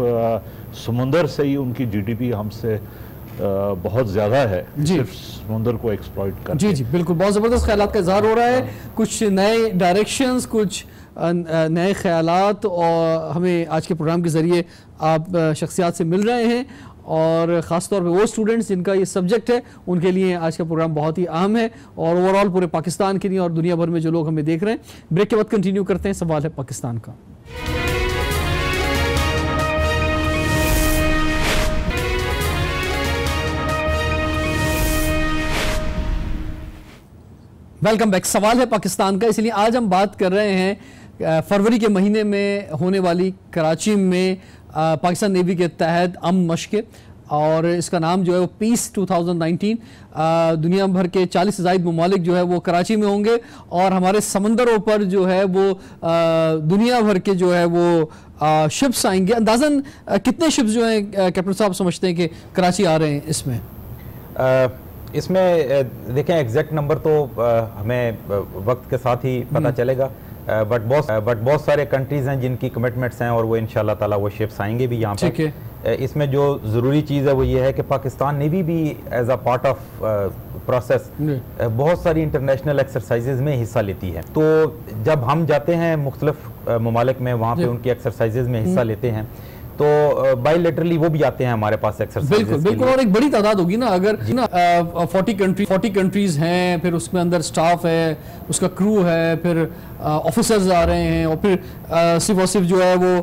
समुंदर से ही उनकी जीडीपी हमसे बहुत ज़्यादा है, सिर्फ समुंदर को एक्सप्लॉइट कर। जी जी बिल्कुल, बहुत ज़बरदस्त ख्यालात का इज़हार हो रहा है, कुछ नए डायरेक्शंस, कुछ नए ख्यालात और हमें आज के प्रोग्राम के ज़रिए आप शख्सियात से मिल रहे हैं, और ख़ास तौर पे वो स्टूडेंट्स जिनका ये सब्जेक्ट है उनके लिए आज का प्रोग्राम बहुत ही अहम है, और ओवरऑल पूरे पाकिस्तान के लिए और दुनिया भर में जो लोग हमें देख रहे हैं। ब्रेक के बाद कंटिन्यू करते हैं सवाल है पाकिस्तान का। Welcome back. सवाल है पाकिस्तान का, इसलिए आज हम बात कर रहे हैं फरवरी के महीने में होने वाली कराची में पाकिस्तान नेवी के तहत अमन मशक़, और इसका नाम जो है वो पीस 2019। दुनिया भर के 40 से ज़ायद ममालिक जो है वो कराची में होंगे, और हमारे समंदरों पर जो है वो दुनिया भर के जो है वो शिप्स आएंगे। अंदाज़न कितने शिप्स जो हैं कैप्टन साहब समझते हैं कि कराची आ रहे हैं इसमें? इसमें देखें एग्जैक्ट नंबर तो हमें वक्त के साथ ही पता चलेगा, बट बहुत सारे कंट्रीज़ हैं जिनकी कमिटमेंट्स हैं, और वो इंशाल्लाह ताला वो शिप्स आएंगे भी यहाँ पे। इसमें जो ज़रूरी चीज़ है वो ये है कि पाकिस्तान नेवी भी as a part of process बहुत सारी इंटरनेशनल एक्सरसाइजेज में हिस्सा लेती है। तो जब हम जाते हैं मुख्तलिफ ममालिक में, वहाँ पे उनकी एक्सरसाइजेज में हिस्सा लेते हैं, तो बायलैटरली वो भी आते हैं हमारे पास एक्सरसाइज। बिल्कुल बिल्कुल, और एक बड़ी तादाद होगी ना, अगर ना 40 कंट्रीज हैं, फिर उसमें अंदर स्टाफ है, उसका क्रू है, फिर ऑफिसर्स आ रहे हैं, और फिर सिर्फ और सिर्फ जो है वो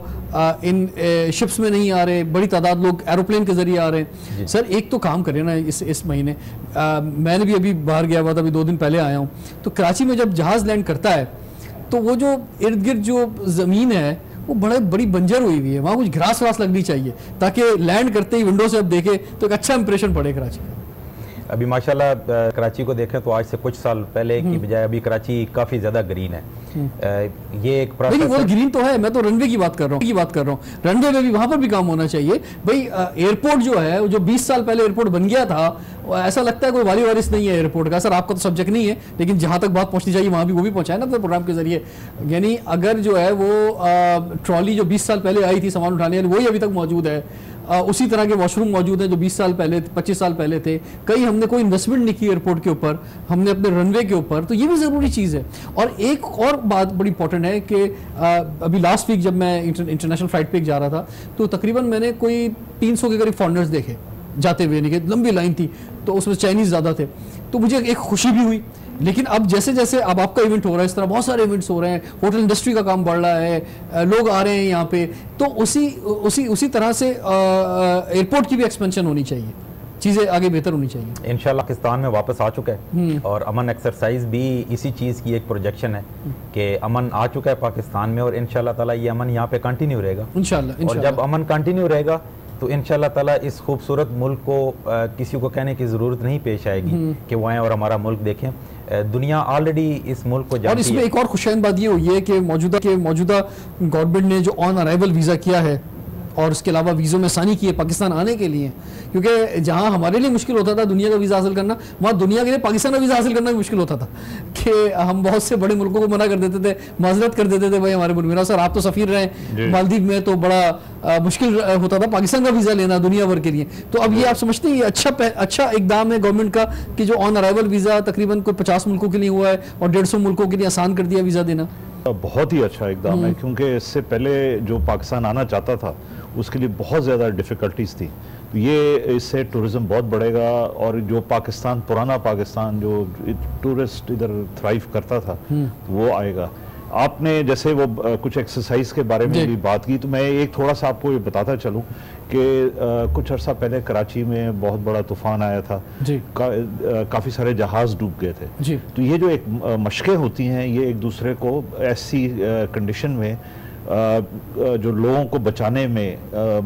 इन शिप्स में नहीं आ रहे, बड़ी तादाद लोग एरोप्लेन के जरिए आ रहे हैं। सर एक तो काम करें ना, इस महीने मैंने भी अभी बाहर गया हुआ था, अभी 2 दिन पहले आया हूँ, तो कराची में जब जहाज़ लैंड करता है तो वो जो इर्द गिर्द जो ज़मीन है वो बड़ी बंजर हुई हुई है, वहाँ कुछ घास वास लगनी चाहिए ताकि लैंड करते ही विंडो से अब देखे तो एक अच्छा इंप्रेशन पड़े कराची का। अभी माशाल्लाह कराची को देखें तो आज से कुछ साल पहले की बजाय अभी कराची काफ़ी ज़्यादा ग्रीन है। ये एक प्रोसेस है। ग्रीन तो है, मैं तो रनवे की बात कर रहा हूँ, रनवे में भी वहाँ पर भी काम होना चाहिए भाई। एयरपोर्ट जो है, जो 20 साल पहले एयरपोर्ट बन गया था, ऐसा लगता है कोई वाली वारिस नहीं है एयरपोर्ट का। सर आपका तो सब्जेक्ट नहीं है, लेकिन जहाँ तक बात पहुँचनी चाहिए वहाँ भी वो भी पहुँचाए ना अपने प्रोग्राम के जरिए। यानी अगर जो है वो ट्रॉली जो 20 साल पहले आई थी सामान उठाने वाली, वही अभी तक मौजूद है, उसी तरह के वॉशरूम मौजूद हैं जो 20 साल पहले 25 साल पहले थे। कहीं हमने कोई इन्वेस्टमेंट नहीं की एयरपोर्ट के ऊपर, हमने अपने रनवे के ऊपर, तो ये भी ज़रूरी चीज़ है। और एक और बात बड़ी इंपॉर्टेंट है कि अभी लास्ट वीक जब मैं इंटरनेशनल फ्लाइट पे जा रहा था, तो तकरीबन मैंने कोई 300 के करीब फॉरेनर्स देखे जाते हुए, नहीं कि लंबी लाइन थी, तो उसमें चाइनीज़ ज़्यादा थे, तो मुझे एक खुशी भी हुई। लेकिन अब जैसे जैसे अब आपका इवेंट हो रहा है, इस तरह बहुत सारे इवेंट्स हो रहे हैं, होटल इंडस्ट्री का काम बढ़ रहा है, लोग आ रहे हैं यहाँ पे, तो उसी तरह से एयरपोर्ट की भी एक्सपेंशन होनी चाहिए, चीज़ें आगे बेहतर होनी चाहिए। इंशाल्लाह पाकिस्तान में वापस आ चुका है, और अमन एक्सरसाइज भी इसी चीज़ की एक प्रोजेक्शन है कि अमन आ चुका है पाकिस्तान में, और इंशाल्लाह ताला ये अमन यहाँ पे कंटिन्यू रहेगा इंशाल्लाह। और जब अमन कंटिन्यू रहेगा तो इंशाल्लाह ताला इस खूबसूरत मुल्क को किसी को कहने की ज़रूरत नहीं पेश आएगी कि वो आएँ और हमारा मुल्क देखें। दुनिया ऑलरेडी इस मुल्क को जानती है। और इसमें एक और खुशैन बात ये हुई है कि मौजूदा गवर्नमेंट ने जो ऑन अराइवल वीज़ा किया है और उसके अलावा वीज़ों में आसानी की है पाकिस्तान आने के लिए, क्योंकि जहाँ हमारे लिए मुश्किल होता था दुनिया का वीज़ा हासिल करना, वहाँ दुनिया के लिए पाकिस्तान का वीज़ा हासिल करना भी मुश्किल होता था कि हम बहुत से बड़े मुल्कों को मना कर देते थे, माजरत कर देते थे, भाई हमारे मुल्क में सर आप तो सफ़ीर रहे मालदीव में, तो बड़ा मुश्किल होता था पाकिस्तान का वीज़ा लेना दुनिया भर के लिए। तो अब ये आप समझते हैं ये अच्छा इकदाम है गवर्नमेंट का कि जो ऑन अराइवल वीज़ा तकरीबन कोई 50 मुल्कों के लिए हुआ है और 150 मुल्कों के लिए आसान कर दिया वीज़ा देना? बहुत ही अच्छा इकदाम है, क्योंकि इससे पहले जो पाकिस्तान आना चाहता था उसके लिए बहुत ज़्यादा डिफ़िकल्टीज थी। ये इससे टूरिज़्म बहुत बढ़ेगा और जो पाकिस्तान, पुराना पाकिस्तान जो टूरिस्ट इधर थ्राइव करता था वो आएगा। आपने जैसे वो कुछ एक्सरसाइज के बारे में भी बात की, तो मैं एक थोड़ा सा आपको ये बताता चलूं कि कुछ अर्सा पहले कराची में बहुत बड़ा तूफान आया था, काफ़ी सारे जहाज़ डूब गए थे। तो ये जो एक मशक़ें होती हैं ये एक दूसरे को ऐसी कंडीशन में जो लोगों को बचाने में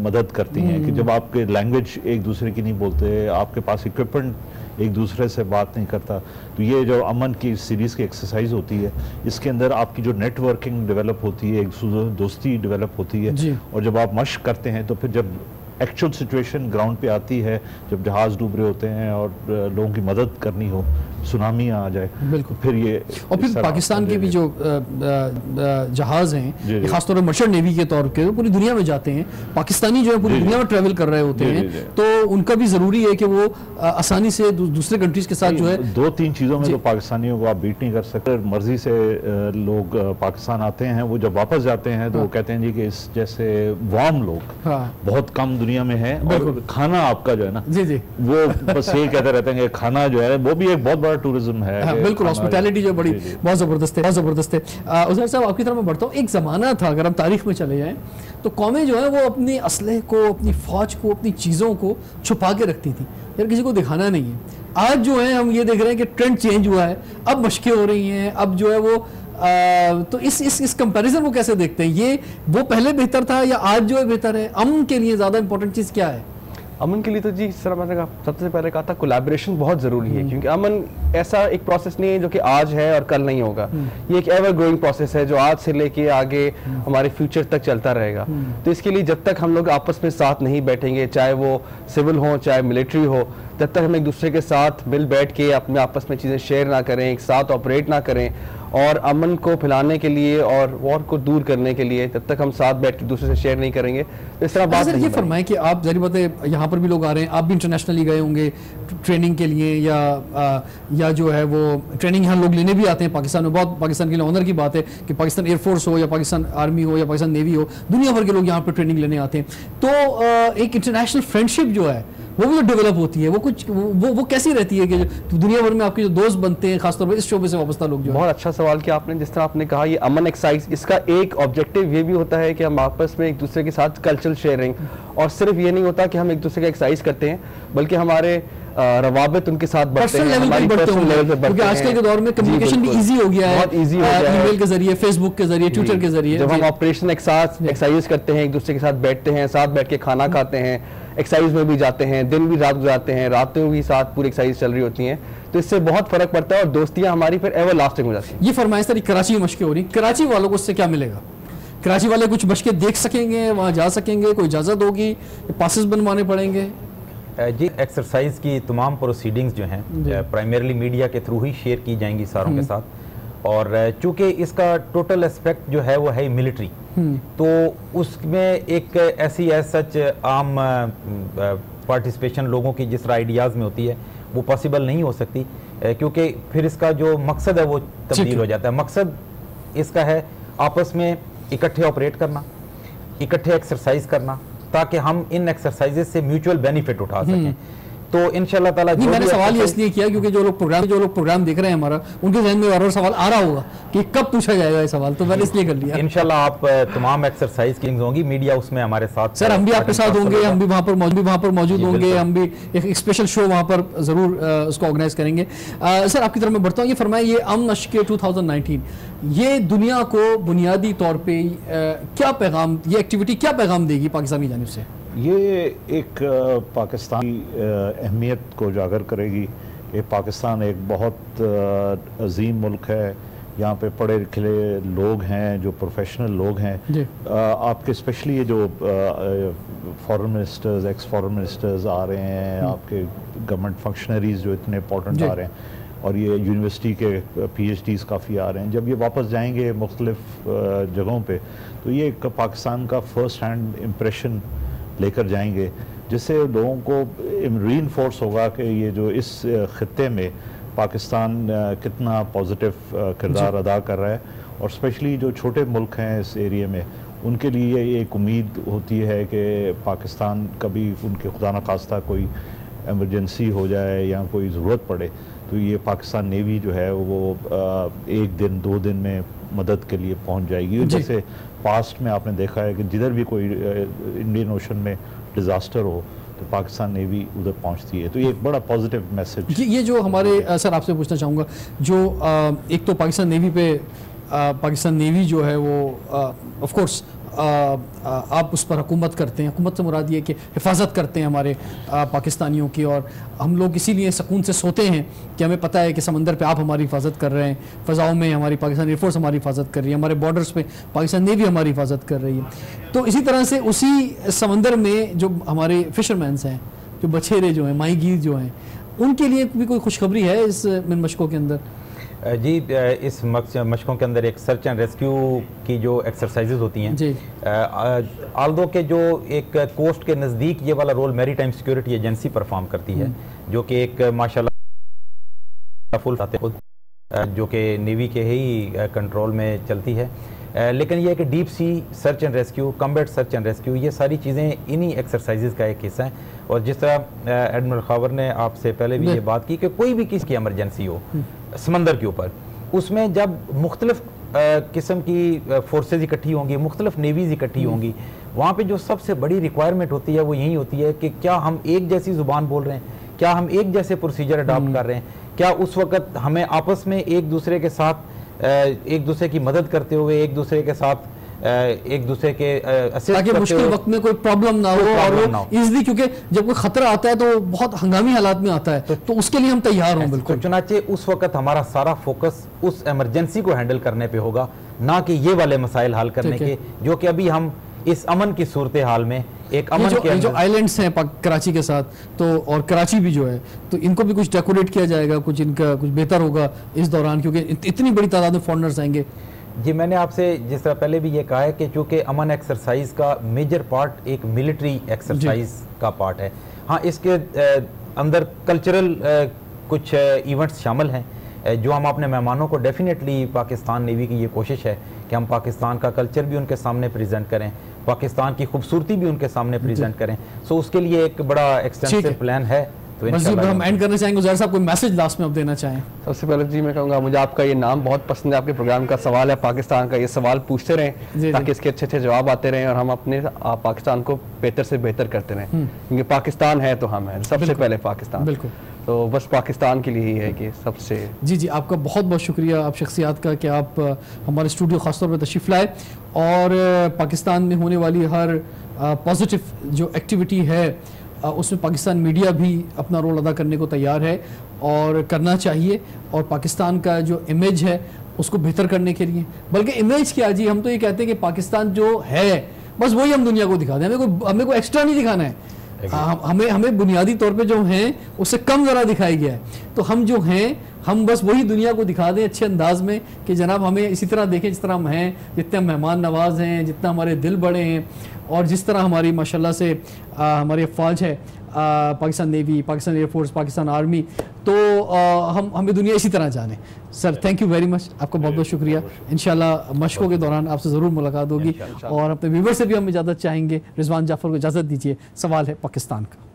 मदद करती हैं कि जब आपके लैंग्वेज एक दूसरे की नहीं बोलते, आपके पास इक्विपमेंट एक दूसरे से बात नहीं करता, तो ये जो अमन की सीरीज़ की एक्सरसाइज होती है इसके अंदर आपकी जो नेटवर्किंग डेवलप होती है, एक दूसरे दोस्ती डेवलप होती है, और जब आप मश्क करते हैं तो फिर जब एक्चुअल सिचुएशन ग्राउंड पे आती है, जब जहाज़ डूब रहे होते हैं और लोगों की मदद करनी हो, सुनामी आ जाए, बिल्कुल फिर ये और फिर पाकिस्तान के भी जो जहाज़ हैं खासतौर पर मर्चेंट नेवी के तौर पे पूरी दुनिया में जाते हैं, पाकिस्तानी जो है पूरी दुनिया में ट्रैवल कर रहे होते हैं, तो उनका भी ज़रूरी है कि वो आसानी से दूसरे कंट्रीज़ के साथ जो है 2-3 चीज़ों में तो पाकिस्तानियों को आप बीट नहीं कर सकते। मर्जी से लोग पाकिस्तान आते हैं, वो जब वापस जाते हैं तो वो कहते हैं जी कि इस जैसे वार्म लोग बहुत कम दुनिया में है, और खाना आपका जो है ना वो बस यही कहते रहते हैं कि खाना जो है वो भी एक बहुत टूरिज्म है। बिल्कुल, हॉस्पिटैलिटी जो बड़ी बहुत ज़बरदस्त है, बहुत ज़बरदस्त है। उज़ैर साहब आपकी तरफ मैं बढ़ता हूँ, एक ज़माना था अगर हम तारीख में चले जाएं तो कौमें जो है वो अपनी असलहे को, अपनी फ़ौज को, अपनी चीज़ों को छुपा के रखती थी, यार किसी को दिखाना नहीं है। आज जो है हम ये देख रहे हैं कि ट्रेंड चेंज हुआ है, अब मशक़ें हो रही हैं, अब जो है वो तो इस कंपैरिजन को कैसे देखते हैं? ये वो पहले बेहतर था या आज जो है बेहतर है? अमन के लिए ज़्यादा इंपॉर्टेंट चीज़ क्या है? अमन के लिए तो जी सर मैंने सबसे पहले कहा था कोलैबोरेशन बहुत ज़रूरी है, क्योंकि अमन ऐसा एक प्रोसेस नहीं है जो कि आज है और कल नहीं होगा। ये एक एवर ग्रोइंग प्रोसेस है जो आज से लेके आगे हमारे फ्यूचर तक चलता रहेगा। तो इसके लिए जब तक हम लोग आपस में साथ नहीं बैठेंगे, चाहे वो सिविल हो चाहे मिलिट्री हो, जब तक हम एक दूसरे के साथ मिल बैठ के अपने आपस में चीज़ें शेयर ना करें, एक साथ ऑपरेट ना करें और अमन को फैलाने के लिए और वॉर को दूर करने के लिए जब तक हम साथ बैठ के दूसरे से शेयर नहीं करेंगे तो इस तरह बात नहीं। ये फरमाएं कि आप जरी बात है यहाँ पर भी लोग आ रहे हैं, आप भी इंटरनेशनली गए होंगे ट्रेनिंग के लिए या जो है वो ट्रेनिंग यहाँ लोग लेने भी आते हैं पाकिस्तान में। बहुत पाकिस्तान के लिए ऑनर की बात है कि पाकिस्तान एयरफोर्स हो या पाकिस्तान आर्मी हो या पाकिस्तान नेवी हो, दुनिया भर के लोग यहाँ पर ट्रेनिंग लेने आते हैं। तो एक इंटरनेशनल फ्रेंडशिप जो है वो भी डेवलप होती है, वो कुछ वो कैसी रहती है कि दुनिया भर में आपके जो दोस्त बनते हैं खासतौर पर इस शोबे से वाबस्ता लोग जो। बहुत अच्छा सवाल किया आपने। जिस तरह आपने कहा ये अमन एक्सरसाइज, इसका एक ऑब्जेक्टिव ये भी होता है कि हम आपस में एक दूसरे के साथ कल्चरल शेयरिंग, और सिर्फ ये नहीं होता कि हम एक दूसरे का एक्सरसाइज करते हैं बल्कि हमारे रवाबित उनके साथ बढ़ते हैं, हमारी पर्सनल लेवल पे बढ़ते हैं, क्योंकि आजकल के दौर में कम्युनिकेशन भी इजी हो गया है, बहुत इजी हो गया है, ईमेल के जरिए, फेसबुक के जरिए, ट्विटर के जरिए। जब हम ऑपरेशन एक साथ एक्सरसाइज करते हैं, एक दूसरे के साथ बैठते हैं, साथ बैठ के खाना खाते हैं, एक्सरसाइज में भी जाते हैं, दिन भी रात गुजारते हैं, रातें भी साथ पूरी एक्सरसाइज चल रही होती हैं, तो इससे बहुत फर्क पड़ता है और दोस्तियां हमारी फिर एवर लास्टिंग हो जाती है। ये फरमाइश सारी कराची में मशक़ें हो रही, कराची वालों को उससे क्या मिलेगा? कराची वाले कुछ मशक़ें देख सकेंगे, वहाँ जा सकेंगे, कोई इजाज़त होगी, पासेस बनवाने पड़ेंगे? जी, एक्सरसाइज की तमाम प्रोसीडिंग्स जो हैं प्राइमरीली मीडिया के थ्रू ही शेयर की जाएंगी सारों के साथ, और चूँकि इसका टोटल एस्पेक्ट जो है वो है मिलिट्री, तो उसमें एक ऐसी सच आम पार्टिसिपेशन लोगों की जिस तरह आइडियाज़ में होती है वो पॉसिबल नहीं हो सकती, क्योंकि फिर इसका जो मकसद है वो तब्दील हो जाता है। मकसद इसका है आपस में इकट्ठे ऑपरेट करना, इकट्ठे एक्सरसाइज करना, ताकि हम इन एक्सरसाइजेज से म्यूचुअल बेनिफिट उठा सकें। तो इंशाल्लाह ताला मैंने सवाल ये इसलिए किया क्योंकि जो लोग प्रोग्राम देख रहे हैं हमारा, उनके ज़हन में और सवाल आ रहा होगा कि कब पूछा जाएगा ये सवाल, तो मैंने इसलिए कर लिया। इंशाल्लाह आप तमाम एक्सरसाइज की होंगी, मीडिया उसमें हमारे साथ, सर हम भी आपके साथ होंगे, हम भी वहाँ पर मौजूद होंगे, हम भी एक स्पेशल शो वहाँ पर ज़रूर उसको ऑर्गेनाइज करेंगे। सर आपकी तरफ मैं बढ़ता हूँ, ये फरमाए ये अमन मशक़ें 2019 ये दुनिया को बुनियादी तौर पर क्या पैगाम, ये एक्टिविटी क्या पैगाम देगी पाकिस्तान की जानिब से? ये एक पाकिस्तान की अहमियत को उजागर करेगी। ये पाकिस्तान एक बहुत अजीम मुल्क है, यहाँ पे पढ़े लिखे लोग हैं, जो प्रोफेशनल लोग हैं, आपके स्पेशली ये जो foreign ministers, ex foreign ministers आ रहे हैं, आपके गवर्नमेंट फंक्शनरीज जो इतने इंपॉर्टेंट आ रहे हैं, और ये यूनिवर्सिटी के PhDs काफ़ी आ रहे हैं, जब ये वापस जाएंगे मुख्तलिफ जगहों पे, तो ये पाकिस्तान का फर्स्ट हैंड इम्प्रेशन लेकर जाएंगे, जिससे लोगों को रीइंफोर्स होगा कि ये जो इस खित्ते में पाकिस्तान कितना पॉजिटिव किरदार अदा कर रहा है, और स्पेशली जो छोटे मुल्क हैं इस एरिया में, उनके लिए एक उम्मीद होती है कि पाकिस्तान कभी उनके खुदा न खास्ता कोई एमरजेंसी हो जाए या कोई ज़रूरत पड़े, तो ये पाकिस्तान नेवी जो है वो 1 दिन 2 दिन में मदद के लिए पहुंच जाएगी। जैसे पास्ट में आपने देखा है कि जिधर भी कोई इंडियन ओशन में डिज़ास्टर हो तो पाकिस्तान नेवी उधर पहुंचती है, तो ये एक बड़ा पॉजिटिव मैसेज। ये जो हमारे सर आपसे पूछना चाहूँगा, जो एक तो पाकिस्तान नेवी पे पाकिस्तान नेवी जो है वो ऑफ कोर्स आप उस पर हुकूमत करते हैं, हुकूमत से मुराद ये कि हिफाजत करते हैं हमारे पाकिस्तानियों की, और हम लोग इसीलिए सुकून से सोते हैं कि हमें पता है कि समंदर पे आप हमारी हिफाजत कर रहे हैं, फ़ज़ाओं में हमारी पाकिस्तान एयरफोर्स हमारी हिफाजत कर रही है, हमारे बॉर्डर्स पे पाकिस्तान नेवी हमारी हिफाजत कर रही है। तो इसी तरह से उसी समंदर में जो हमारे फिशरमैन्स हैं, जो बछेरे जो हैं, माहीगीर जो हैं, उनके लिए भी कोई खुशखबरी है इस मशकों के अंदर? जी, इस मशकों के अंदर एक सर्च एंड रेस्क्यू की जो एक्सरसाइजेज होती हैं, आल्दो के जो एक कोस्ट के नज़दीक ये वाला role maritime security agency perform करती है, जो कि एक माशाल्लाह फुल जो कि नेवी के ही कंट्रोल में चलती है, लेकिन ये कि deep sea search and rescue, combat search and rescue, ये सारी चीज़ें इन्हीं एक्सरसाइजेज का एक हिस्सा है। और जिस तरह एडमिरल खावर ने आपसे पहले भी ये बात की कि कोई भी किसी की एमरजेंसी हो समंदर के ऊपर, उसमें जब मुख्तलिफ किस्म की फोर्सेज इकट्ठी होंगी, मुख्तलिफ नेवीज़ इकट्ठी होंगी, वहाँ पे जो सबसे बड़ी रिक्वायरमेंट होती है वो यही होती है कि क्या हम एक जैसी ज़ुबान बोल रहे हैं, क्या हम एक जैसे प्रोसीजर अडॉप्ट कर रहे हैं, क्या उस वक्त हमें आपस में एक दूसरे के साथ एक दूसरे की मदद करते हुए, एक दूसरे के साथ एक दूसरे के ताकि मुश्किल वक्त में कोई प्रॉब्लम ना हो, और वो इजीली, क्योंकि जब कोई खतरा आता है तो बहुत हंगामी हालात में आता है, तो उसके लिए हम तैयार हों। बिल्कुल, चुनाचे उस वक्त हमारा सारा फोकस उस एमरजेंसी को हैंडल करने पे होगा, ना कि ये वाले मसाइल हल करने के, जो कि अभी हम इस अमन की सूरत हाल में एक अमन के जो आइलैंड्स हैं कराची के साथ, तो और कराची भी जो है, तो इनको भी कुछ डेकोरेट किया जाएगा, कुछ इनका कुछ बेहतर होगा इस दौरान, क्योंकि इतनी बड़ी तादाद में फॉरेनर्स आएंगे। जी, मैंने आपसे जिस तरह पहले भी ये कहा है कि चूँकि अमन एक्सरसाइज का मेजर पार्ट एक मिलिट्री एक्सरसाइज का पार्ट है, हाँ इसके अंदर कल्चरल कुछ इवेंट्स शामिल हैं, जो हम अपने मेहमानों को डेफिनेटली, पाकिस्तान नेवी की ये कोशिश है कि हम पाकिस्तान का कल्चर भी उनके सामने प्रेजेंट करें, पाकिस्तान की खूबसूरती भी उनके सामने प्रेजेंट करें। सो उसके लिए एक बड़ा एक्सटेंसिव प्लान है। तो हम एंड करना चाहेंगे, ज़रा साहब कोई मैसेज लास्ट में आप देना चाहें? सबसे पहले जी मैं कहूँगा, मुझे आपका ये नाम बहुत पसंद है, आपके प्रोग्राम का सवाल है पाकिस्तान का, ये सवाल पूछते रहें ताकि इसके अच्छे अच्छे जवाब आते रहें और हम अपने पाकिस्तान को बेहतर से बेहतर करते रहें, क्योंकि पाकिस्तान है तो हम हैं सबसे पहले पाकिस्तान। बिल्कुल, तो बस पाकिस्तान के लिए ही है कि सबसे। जी, आपका बहुत बहुत शुक्रिया आप शख्सियात का कि आप हमारे स्टूडियो ख़ासतौर पर तशरीफ़ लाए, और पाकिस्तान में होने वाली हर पॉजिटिव जो एक्टिविटी है उसमें पाकिस्तान मीडिया भी अपना रोल अदा करने को तैयार है और करना चाहिए, और पाकिस्तान का जो इमेज है उसको बेहतर करने के लिए, बल्कि इमेज क्या जी, हम तो ये कहते हैं कि पाकिस्तान जो है बस वही हम दुनिया को दिखा दें, हमें कोई एक्स्ट्रा नहीं दिखाना है, हमें बुनियादी तौर पे जो हैं उससे कम ज़रा दिखाया गया है, तो हम जो हैं हम बस वही दुनिया को दिखा दें अच्छे अंदाज में कि जनाब हमें इसी तरह देखें जिस तरह हम हैं, जितने हम मेहमान नवाज हैं, जितना हमारे दिल बड़े हैं, और जिस तरह हमारी माशाल्लाह से हमारी फ़ौज है, Pakistan navy, Pakistan air force, Pakistan army, तो हमें दुनिया इसी तरह जाने। Sir thank you very much, आपका बहुत बहुत शुक्रिया। इंशाल्लाह मशकों के दौरान आपसे ज़रूर मुलाकात होगी, और अपने व्यूवर से भी हम इजाज़त चाहेंगे। रिजवान जाफ़र को इजाज़त दीजिए, सवाल है पाकिस्तान का।